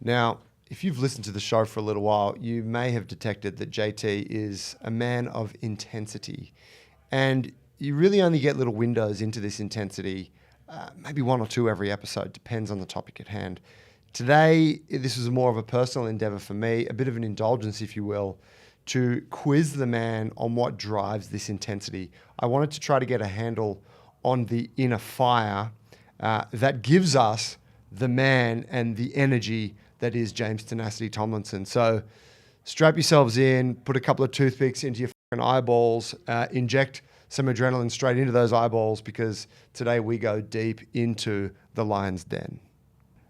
Now, if you've listened to the show for a little while, you may have detected that JT is a man of intensity. And you really only get little windows into this intensity, maybe one or two every episode, depends on the topic at hand. Today, this is more of a personal endeavor for me, a bit of an indulgence, if you will, to quiz the man on what drives this intensity. I wanted to try to get a handle on the inner fire that gives us the man and the energy that is James Tenacity Tomlinson. So strap yourselves in, put a couple of toothpicks into your fucking eyeballs, inject some adrenaline straight into those eyeballs, because today we go deep into the lion's den.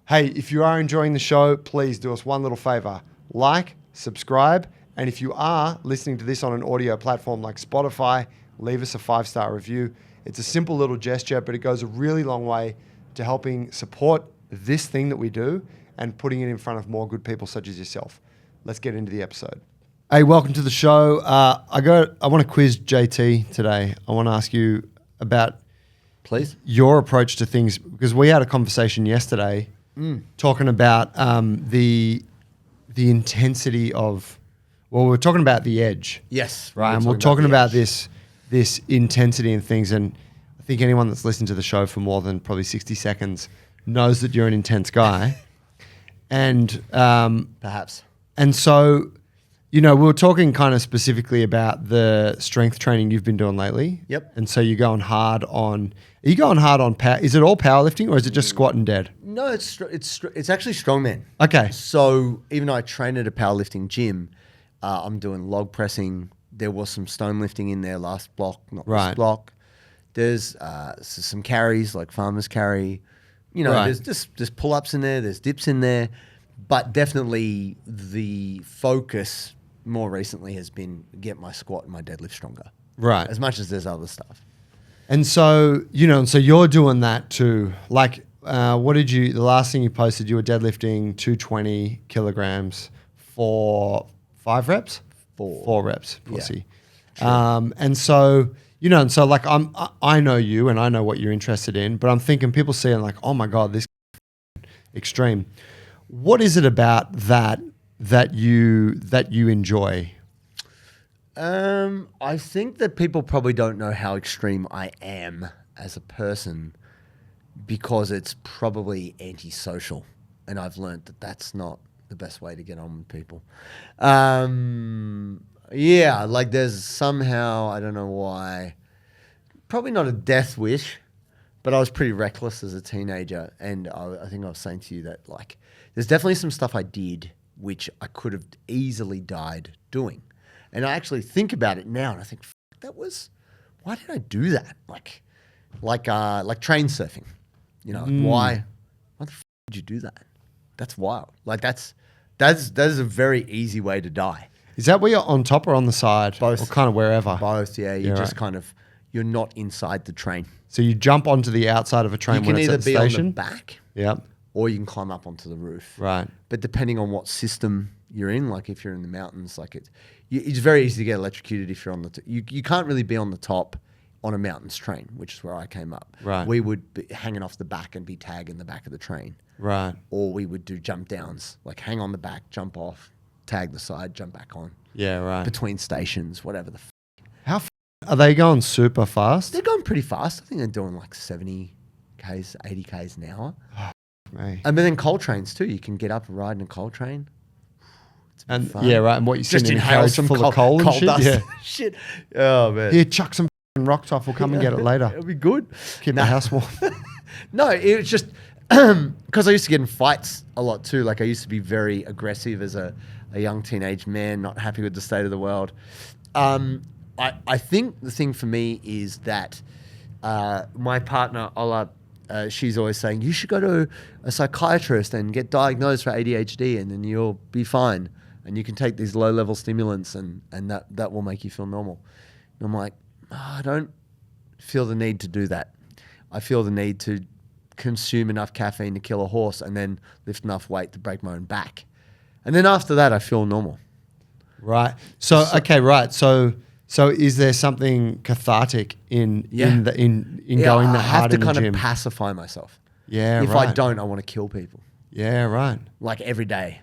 Hey, if you are enjoying the show, please do us one little favor. Like, subscribe, and if you are listening to this on an audio platform like Spotify, leave us a 5-star review. It's a simple little gesture, but it goes a really long way to helping support this thing that we do and putting it in front of more good people such as yourself. Let's get into the episode. Hey, welcome to the show. I want to quiz JT today. I want to ask you about your approach to things, because we had a conversation yesterday talking about the intensity of, well, we were talking about the edge. Yes. Right. And we're talking about this intensity and things. And I think anyone that's listened to the show for more than probably 60 seconds knows that you're an intense guy. And perhaps. And so, we were talking kind of specifically about the strength training you've been doing lately. Yep. And so you're going hard on, are you going hard on power? Is it all powerlifting or is it just squat and dead? No, it's actually strongman. Okay. So even though I train at a powerlifting gym, I'm doing log pressing. There was some stone lifting in there last block, not this block. There's some carries like farmer's carry. There's just pull-ups in there. There's dips in there. But definitely the focus more recently has been get my squat and my deadlift stronger. Right. As much as there's other stuff. And so, so you're doing that too. Like, the last thing you posted, you were deadlifting 220 kilograms for 5 reps? 4 reps, pussy. Yeah. And so, like I know you and I know what you're interested in, but I'm thinking people see it like, oh my God, this extreme. What is it about that you enjoy? I think that people probably don't know how extreme I am as a person because it's probably antisocial, and I've learned that that's not the best way to get on with people. Like there's somehow, I don't know why, probably not a death wish, but I was pretty reckless as a teenager, and I think I was saying to you that like there's definitely some stuff I did which I could have easily died doing. And I actually think about it now and I think, why did I do that? Like train surfing, why the did you do that? That's wild. Like that is a very easy way to die. Is that where you're on top or on the side? Both. Or kind of wherever? Both, yeah. You just kind of, you're not inside the train. So you jump onto the outside of a train when it's at the station? You can either be on the back. Yep. Or you can climb up onto the roof. Right. But depending on what system you're in, like if you're in the mountains, like it's very easy to get electrocuted if you're on the you can't really be on the top on a mountains train, which is where I came up. Right. We would be hanging off the back and be tagged in the back of the train. Right. Or we would do jump downs, like hang on the back, jump off, tag the side, jump back on. Yeah, right. Between stations, whatever the How are they going super fast? They're going pretty fast. I think they're doing like 70 Ks, 80 Ks an hour. Mate. And then coal trains too. You can get up and ride in a coal train. And fun. yeah, right. And what you just in a carriage full of coal and shit. Dust. Yeah. Shit. Oh man. Here, chuck some rocks off. We'll come and get it later. It'll be good. Keep the house warm. No, it was just because I used to get in fights a lot too. Like I used to be very aggressive as a young teenage man, not happy with the state of the world. I think the thing for me is that my partner, Ola, she's always saying, you should go to a psychiatrist and get diagnosed for ADHD and then you'll be fine. And you can take these low-level stimulants and that will make you feel normal. And I'm like, I don't feel the need to do that. I feel the need to consume enough caffeine to kill a horse and then lift enough weight to break my own back. And then after that, I feel normal. Right. So okay, right. So is there something cathartic in going that hard in the gym? I have to kind of pacify myself. Yeah, If right. I don't, I want to kill people. Yeah, right. Like every day.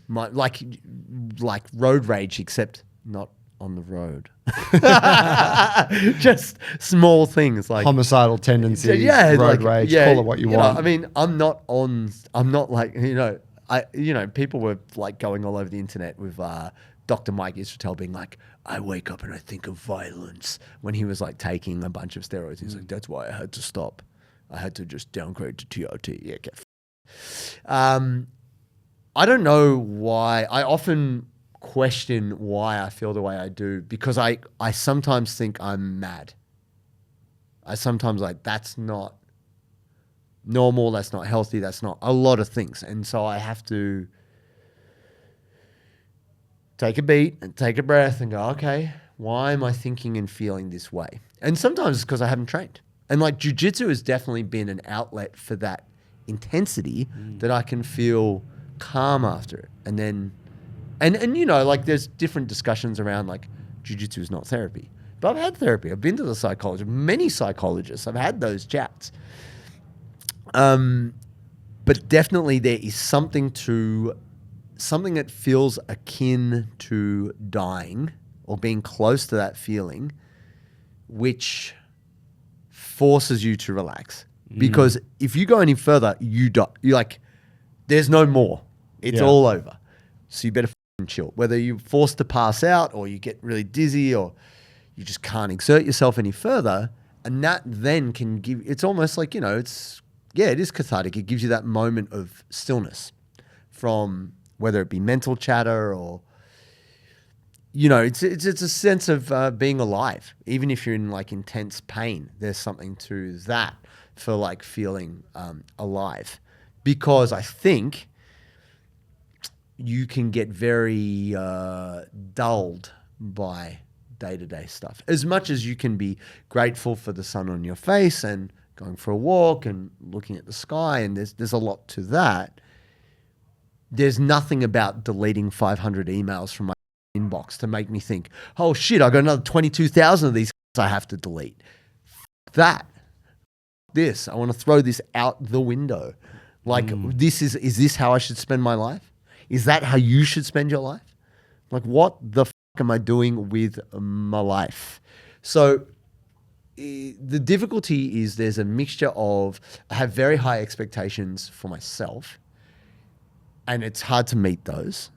Like road rage, except not on the road. Just small things like Homicidal tendencies, yeah, road like, rage, yeah, call it what you want. I mean, I'm not like, people were like going all over the internet with Dr. Mike Israel being like, I wake up and I think of violence when he was like taking a bunch of steroids. He's like, that's why I had to stop. I had to just downgrade to TRT. Yeah, get I don't know why. I often question why I feel the way I do because I sometimes think I'm mad. I sometimes like, that's not normal, that's not healthy, that's not a lot of things. And so I have to take a beat and take a breath and go, okay, why am I thinking and feeling this way? And sometimes it's because I haven't trained. And like jiu-jitsu has definitely been an outlet for that intensity that I can feel calm after it. And then, and like there's different discussions around like jiu-jitsu is not therapy. But I've had therapy. I've been to the psychologist, many psychologists. I've had those chats. But definitely there is something that feels akin to dying or being close to that feeling, which forces you to relax. Because if you go any further, you die. You're like, there's no more. It's all over. So you better chill. Whether you're forced to pass out or you get really dizzy or you just can't exert yourself any further. And that then can give, it's almost like, it is cathartic. It gives you that moment of stillness from whether it be mental chatter or, it's a sense of being alive. Even if you're in like intense pain, there's something to that for like feeling alive. Because I think you can get very dulled by day-to-day stuff. As much as you can be grateful for the sun on your face and going for a walk and looking at the sky, and there's a lot to that. There's nothing about deleting 500 emails from my inbox to make me think, oh shit, I got another 22,000 of these I have to delete. That. This. I want to throw this out the window. Like, is this how I should spend my life? Is that how you should spend your life? Like, what the fuck am I doing with my life? So the difficulty is there's a mixture of, I have very high expectations for myself and it's hard to meet those.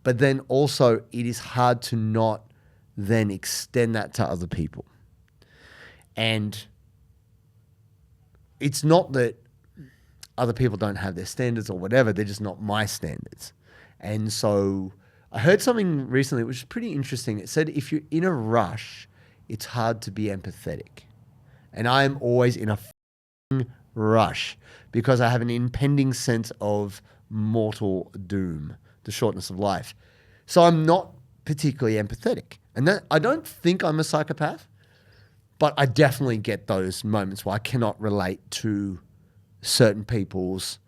But then also it is hard to not then extend that to other people. And it's not that other people don't have their standards or whatever, they're just not my standards. And so I heard something recently which is pretty interesting. It said if you're in a rush, it's hard to be empathetic. And I am always in a rush because I have an impending sense of mortal doom, the shortness of life. So I'm not particularly empathetic. And that, I don't think I'm a psychopath, but I definitely get those moments where I cannot relate to certain people's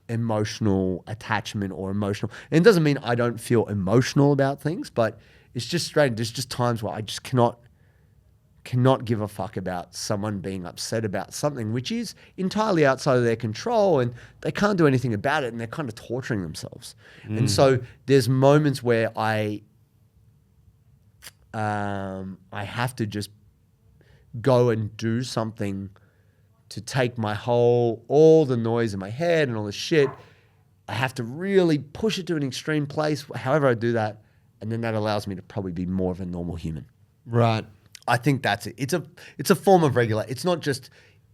emotional attachment or emotional. And it doesn't mean I don't feel emotional about things, but it's just strange. There's just times where I just cannot give a fuck about someone being upset about something which is entirely outside of their control and they can't do anything about it and they're kind of torturing themselves. And so there's moments where I have to just go and do something to take all the noise in my head and all this shit. I have to really push it to an extreme place, however I do that. And then that allows me to probably be more of a normal human. Right. I think that's it. It's a form of regulation. It's not just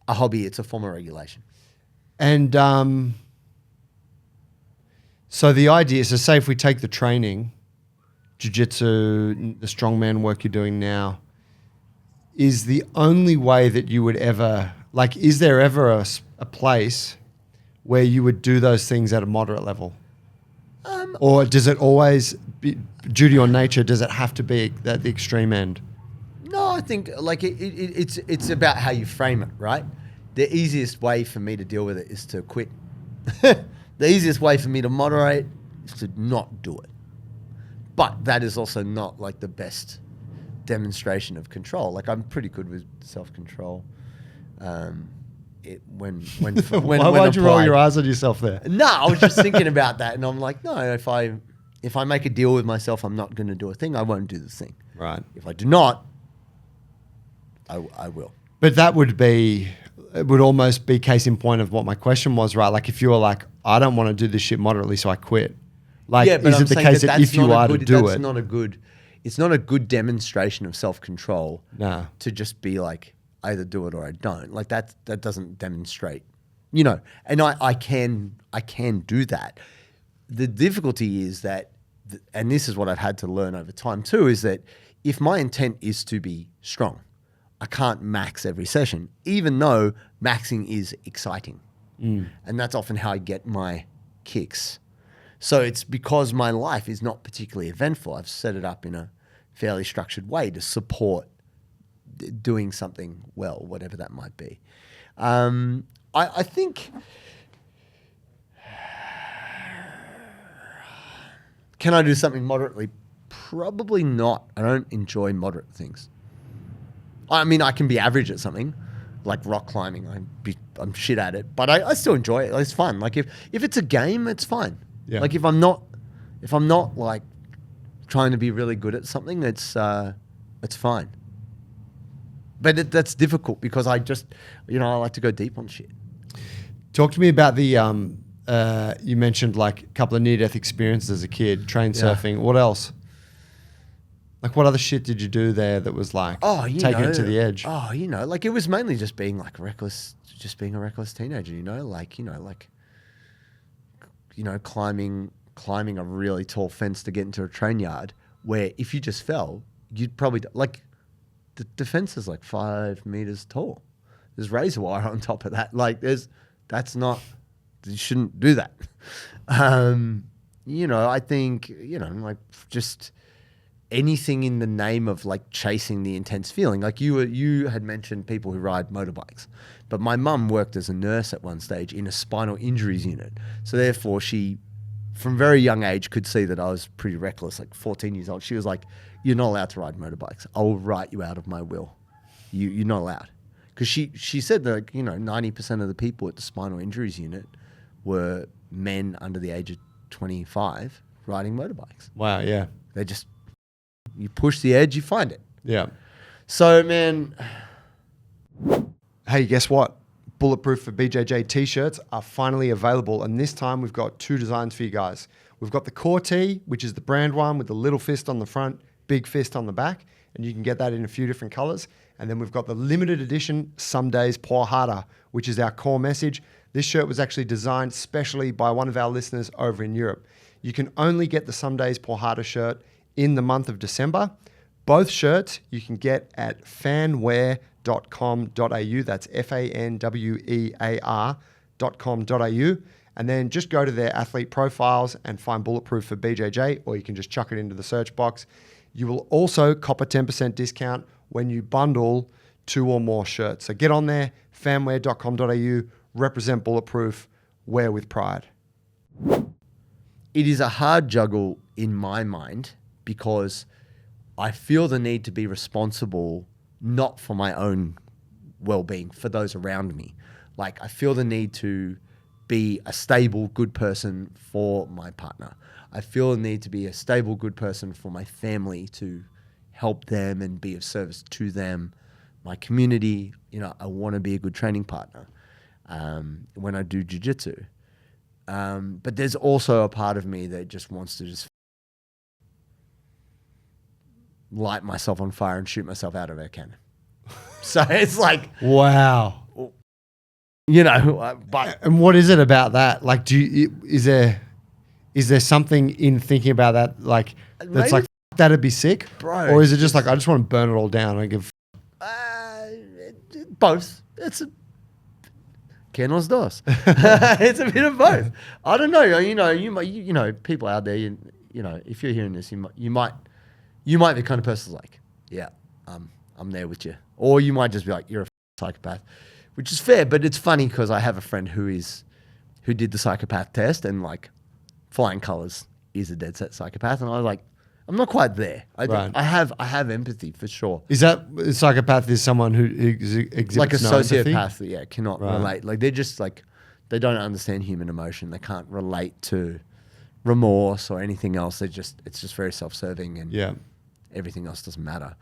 a hobby. It's a form of regulation. And so the idea is, so say if we take the training, jiu-jitsu, the strongman work you're doing now, is the only way that you would ever, like, is there ever a place where you would do those things at a moderate level? Or does it always, due to your nature, does it have to be at the extreme end? No, I think like it's about how you frame it, right? The easiest way for me to deal with it is to quit. The easiest way for me to moderate is to not do it. But that is also not like the best demonstration of control. Like I'm pretty good with self-control. when why'd you roll applied. your eyes on yourself there? No, I was just thinking about that, and I'm like, no, if I make a deal with myself, I'm not going to do a thing. I won't do the thing. Right. If I do not, I will. But that would almost be case in point of what my question was, right? Like if you were like, I don't want to do this shit moderately, so I quit. Like, Yeah, but is I'm it the saying case that if you are to do that's it? not a good. It's not a good demonstration of self-control. No. To just be like, I either do it or I don't. Like that doesn't demonstrate, you know. And I can do that. The difficulty is that, and this is what I've had to learn over time too, is that if my intent is to be strong, I can't max every session, even though maxing is exciting. And that's often how I get my kicks. So it's because my life is not particularly eventful. I've set it up in a fairly structured way to support doing something well, whatever that might be. I think... Can I do something moderately? Probably not. I don't enjoy moderate things. I mean, I can be average at something, like rock climbing. I'm shit at it, but I still enjoy it. It's fun. Like if it's a game, it's fine. Yeah. Like if I'm not like trying to be really good at something, it's fine. But that's difficult because I just, I like to go deep on shit. Talk to me about the, you mentioned like a couple of near-death experiences as a kid, train surfing. What else? Like what other shit did you do there that was like taking it to the edge? Oh, like it was mainly just being like being a reckless teenager, climbing a really tall fence to get into a train yard where if you just fell, you'd probably, like the fence is like 5 meters tall. There's razor wire on top of that. Like you shouldn't do that. I think, like just anything in the name of like chasing the intense feeling. Like you had mentioned people who ride motorbikes, but my mum worked as a nurse at one stage in a spinal injuries unit. So therefore she, from very young age, could see that I was pretty reckless, like 14 years old. She was like, you're not allowed to ride motorbikes. I'll write you out of my will. You're not allowed. Because she said that, 90% of the people at the spinal injuries unit were men under the age of 25 riding motorbikes. Wow, yeah. They just, you push the edge, you find it. Yeah. So, man. Hey, guess what? Bulletproof for BJJ t-shirts are finally available. And this time we've got 2 designs for you guys. We've got the core tee, which is the brand one with the little fist on the front, big fist on the back. And you can get that in a few different colors. And then we've got the limited edition Some Days Pour Harder, which is our core message. This shirt was actually designed specially by one of our listeners over in Europe. You can only get the Some Days Pour Harder shirt in the month of December. Both shirts you can get at fanwear.com.au. That's fanwear.com.au. And then just go to their athlete profiles and find Bulletproof for BJJ, or you can just chuck it into the search box. You will also cop a 10% discount when you bundle 2 or more shirts. So get on there, fanwear.com.au, represent Bulletproof, wear with pride. It is a hard juggle in my mind because I feel the need to be responsible not for my own well-being, for those around me. Like I feel the need to be a stable, good person for my partner. I feel the need to be a stable, good person for my family, to help them and be of service to them, my community. I want to be a good training partner when I do jiu-jitsu. But there's also a part of me that just wants to just light myself on fire and shoot myself out of a cannon. So it's like, wow. But and what is it about that? Like, is there something in thinking about that, like that's maybe, like that'd be sick, bro? Or is it just like I just want to burn it all down? I give both. It's que nos dos. It's a bit of both. I don't know. You might, people out there. If you're hearing this, you might be the kind of person like, yeah, I'm there with you, or you might just be like, you're a psychopath, which is fair. But it's funny because I have a friend who did the psychopath test and like flying colors is a dead set psychopath, and I'm I'm not quite there. Right. I have empathy for sure. Is that a psychopath is someone who exhibits Like a no empathy? sociopath, yeah, cannot relate. Like they're just like, they don't understand human emotion. They can't relate to remorse or anything else. It's just very self-serving and everything else doesn't matter.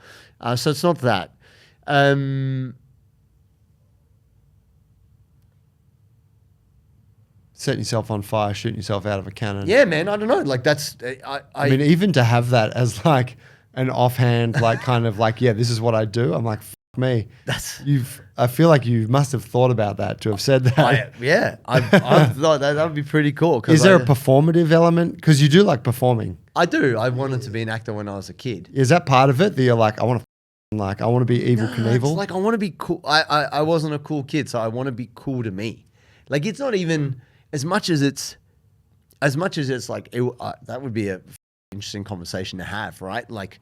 So it's not that. Setting yourself on fire, shooting yourself out of a cannon. Yeah, man. I don't know. Like that's, I mean, even to have that as like an offhand, like kind of like, yeah, this is what I do. I'm like, fuck me. I feel like you must have thought about that to have said that. I've thought that would be pretty cool. Is there a performative element? Because you do like performing. I do. I wanted to be an actor when I was a kid. Is that part of it? That you're like, I want to be Evil Knievel? It's like, I want to be cool. I wasn't a cool kid, so I want to be cool to me. Like, it's not even as much as it's like, that would be a interesting conversation to have, right? Like,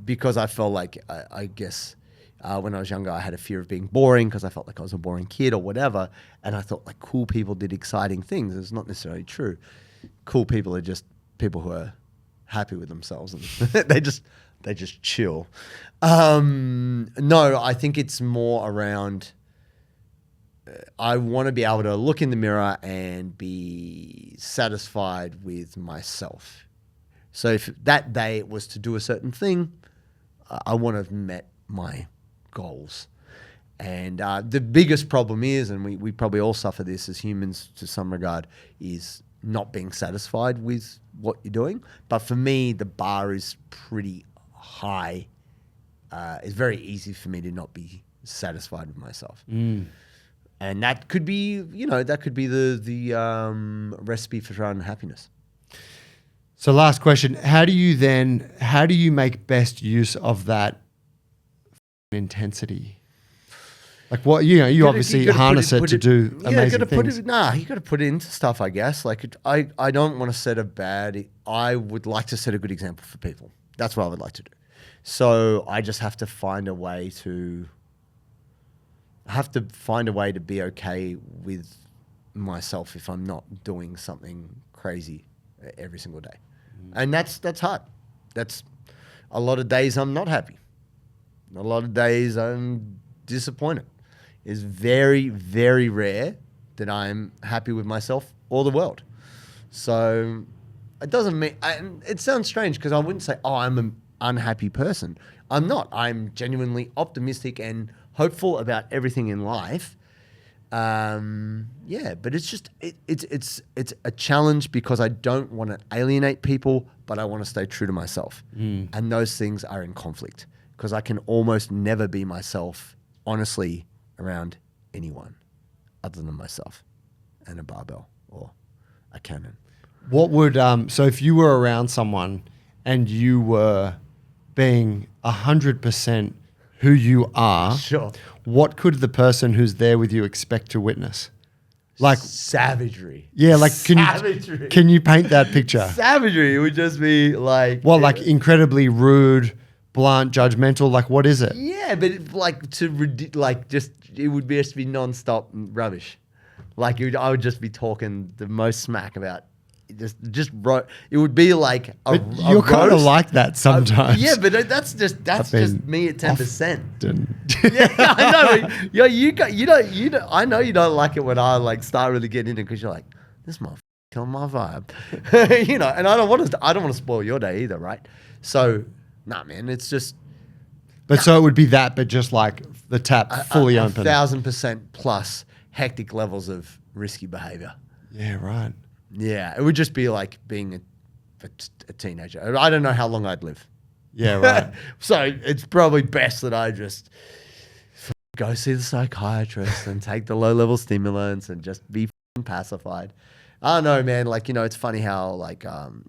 because I felt like, I guess, when I was younger, I had a fear of being boring because I felt like I was a boring kid or whatever. And I thought like cool people did exciting things. It's not necessarily true. Cool people are just people who are happy with themselves and they just chill. No, I think it's more around, I want to be able to look in the mirror and be satisfied with myself. So if that day it was to do a certain thing, I want to have met my goals. And the biggest problem is, and we probably all suffer this as humans to some regard, is not being satisfied with what you're doing. But for me, the bar is pretty high. It's very easy for me to not be satisfied with myself. And that could be, the recipe for trying happiness. So last question, how do you make best use of that intensity? Like what, you obviously harness it to do amazing things. You got to put it into stuff, I guess. Like I don't want to set I would like to set a good example for people. That's what I would like to do. So I just have to find a way to be okay with myself if I'm not doing something crazy every single day. And that's hard. That's a lot of days I'm not happy. A lot of days I'm disappointed. It's very, very rare that I'm happy with myself or the world. So it doesn't mean, it sounds strange because I wouldn't say, I'm an unhappy person. I'm not. I'm genuinely optimistic and hopeful about everything in life. But it's just, it's a challenge because I don't want to alienate people, but I want to stay true to myself. And those things are in conflict because I can almost never be myself, honestly, around anyone other than myself and a barbell or a cannon. What would, so if you were around someone and you were being 100% who you are, sure, what could the person who's there with you expect to witness? Like savagery. Yeah, like savagery. Can you paint that picture? Savagery would just be like, well, like incredibly rude, blunt, judgmental. Like what is it? Yeah, but it would just be non-stop rubbish. Like I would just be talking the most smack about. It would be like you're kind of like that sometimes. Yeah, but that's just me at 10%. Yeah, I know. Yeah, you don't. I know you don't like it when I like start really getting into it because you're like, this motherfucker killing my vibe, And I don't want to spoil your day either, right? So, nah, man, it's just. But so it would be that, but just like the tap fully open, 1,000% plus hectic levels of risky behavior. Yeah, right. Yeah, it would just be like being a teenager. I don't know how long I'd live. Yeah, right. So it's probably best that I just go see the psychiatrist and take the low-level stimulants and just be pacified. I don't know, man. Like, it's funny how like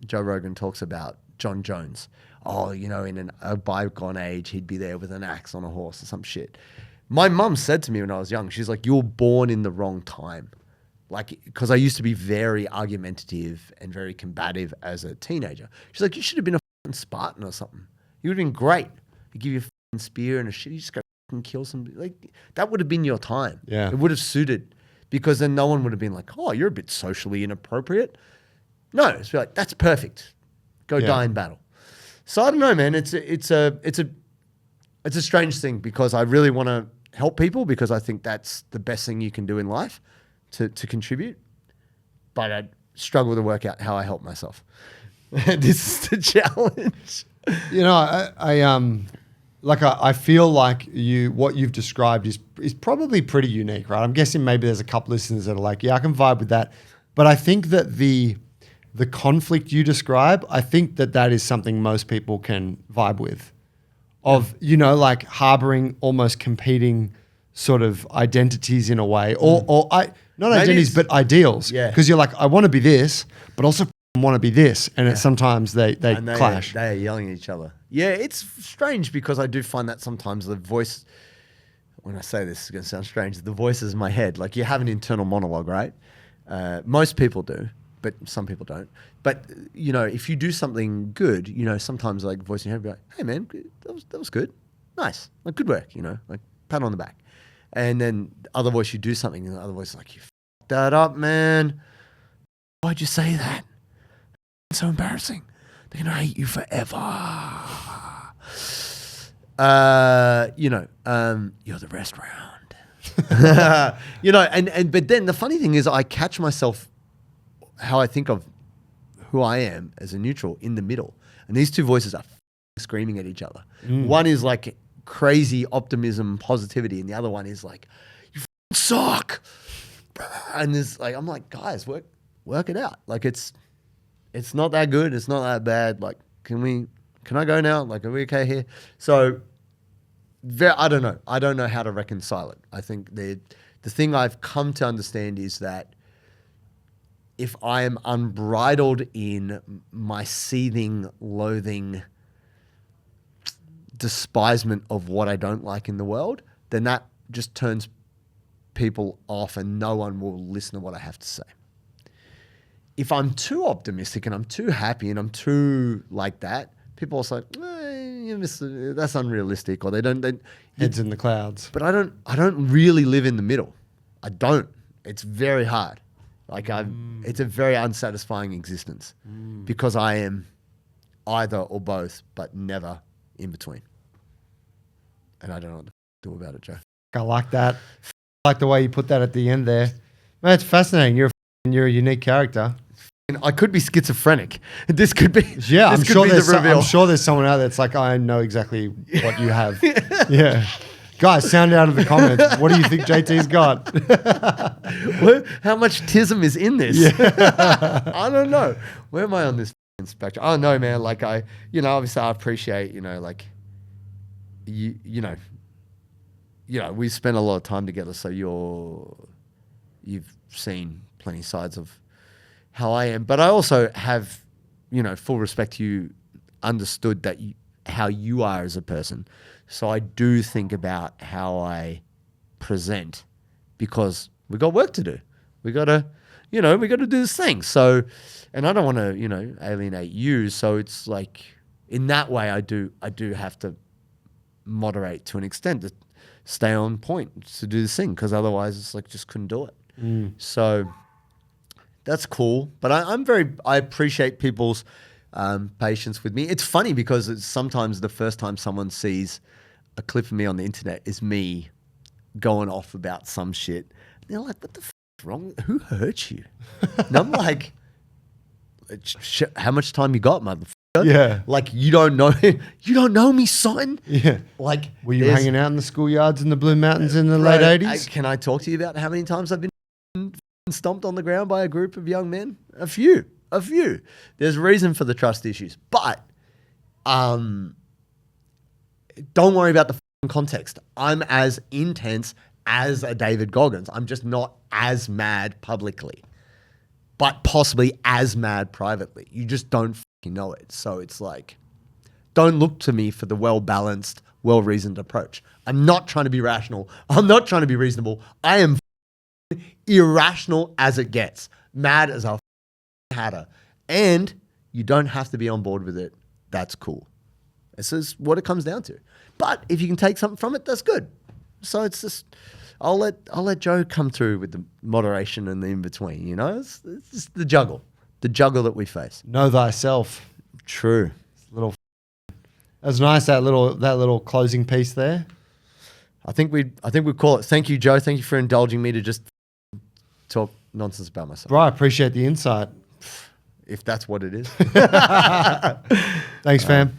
Joe Rogan talks about Jon Jones. Oh, in a bygone age, he'd be there with an axe on a horse or some shit. My mum said to me when I was young, she's like, you were born in the wrong time. Like, because I used to be very argumentative and very combative as a teenager. She's like, you should have been a fucking Spartan or something. You would have been great. They give you a fucking spear and a shit. You just go fucking kill somebody. Like, that would have been your time. Yeah. It would have suited because then no one would have been like, oh, you're a bit socially inappropriate. No, it's like, that's perfect. Go die in battle. So I don't know, man. It's a strange thing because I really want to help people because I think that's the best thing you can do in life to contribute. But I struggle to work out how I help myself. This is the challenge. You know, I feel like what you've described is probably pretty unique, right? I'm guessing maybe there's a couple listeners that are like, yeah, I can vibe with that. But I think that the conflict you describe, I think that is something most people can vibe with. Of, you know, like harboring almost competing sort of identities in a way, not identities, but ideals. Yeah. Because you're like, I want to be this, but also want to be this. And it's sometimes they clash. They are yelling at each other. Yeah, it's strange because I do find that sometimes the voice, when I say this, it's going to sound strange, the voice is in my head. Like you have an internal monologue, right? Most people do, but some people don't. But, you know, if you do something good, you know, sometimes like voice in your head be like, hey man, that was good. Nice. Like good work, you know, like pat on the back. And then the other voice, you do something and the other voice is like, you f***ed that up, man. Why'd you say that? It's so embarrassing. They're going to hate you forever. You're the rest round. You know, but then the funny thing is I catch myself how I think of who I am as a neutral in the middle. And these two voices are screaming at each other. One is like crazy optimism, positivity, and the other one is like, you suck. And there's like, I'm like, guys, work it out. Like it's not that good. It's not that bad. Like, can I go now? Like, are we okay here? So I don't know. I don't know how to reconcile it. I think the thing I've come to understand is that if I am unbridled in my seething, loathing, despisement of what I don't like in the world, then that just turns people off and no one will listen to what I have to say. If I'm too optimistic and I'm too happy and I'm too like that, people are like, that's unrealistic, or Heads in the clouds. But I don't really live in the middle. I don't. It's very hard. Like it's a very unsatisfying existence because I am either or both, but never in between. And I don't know what to do about it, Joe. I like that. I like the way you put that at the end there. Man, it's fascinating. You're a unique character. I could be schizophrenic. This could be. Yeah, I'm sure there's someone out there that's like, I know exactly what you have. Yeah. Guys, sound out of the comments. What do you think JT's got? How much tism is in this? Yeah. I don't know. Where am I on this spectrum? Oh no, man. Like obviously I appreciate, like we spend a lot of time together. So you've seen plenty of sides of how I am, but I also have, full respect to you, understood that how you are as a person. So I do think about how I present because we got work to do. We got to do this thing. So, and I don't want to, alienate you. So it's like, in that way, I do have to moderate to an extent to stay on point to do this thing. Cause otherwise it's like, just couldn't do it. So that's cool. But I appreciate people's patience with me. It's funny because it's sometimes the first time someone sees a clip of me on the internet is me going off about some shit. And they're like, what the f is wrong? Who hurt you? And I'm like, how much time you got, motherfucker? Yeah. Like, you don't know me, son. Yeah. Like, were you hanging out in the schoolyards in the Blue Mountains in the late 80s? Can I talk to you about how many times I've been stomped on the ground by a group of young men? A few. There's reason for the trust issues, but don't worry about the context. I'm as intense as a David Goggins. I'm just not as mad publicly, but possibly as mad privately. You just don't know it. So it's like, don't look to me for the well-balanced, well-reasoned approach. I'm not trying to be rational. I'm not trying to be reasonable. I am irrational as it gets. Mad as a hatter. And you don't have to be on board with it. That's cool. This is what it comes down to. But if you can take something from it, that's good. So it's just, I'll let Joe come through with the moderation and the in-between, It's just the juggle that we face. Know thyself. True. Little was nice, that little closing piece there. I think we'd call it. Thank you, Joe. Thank you for indulging me to just talk nonsense about myself. Bro, I appreciate the insight. If that's what it is. Thanks, fam.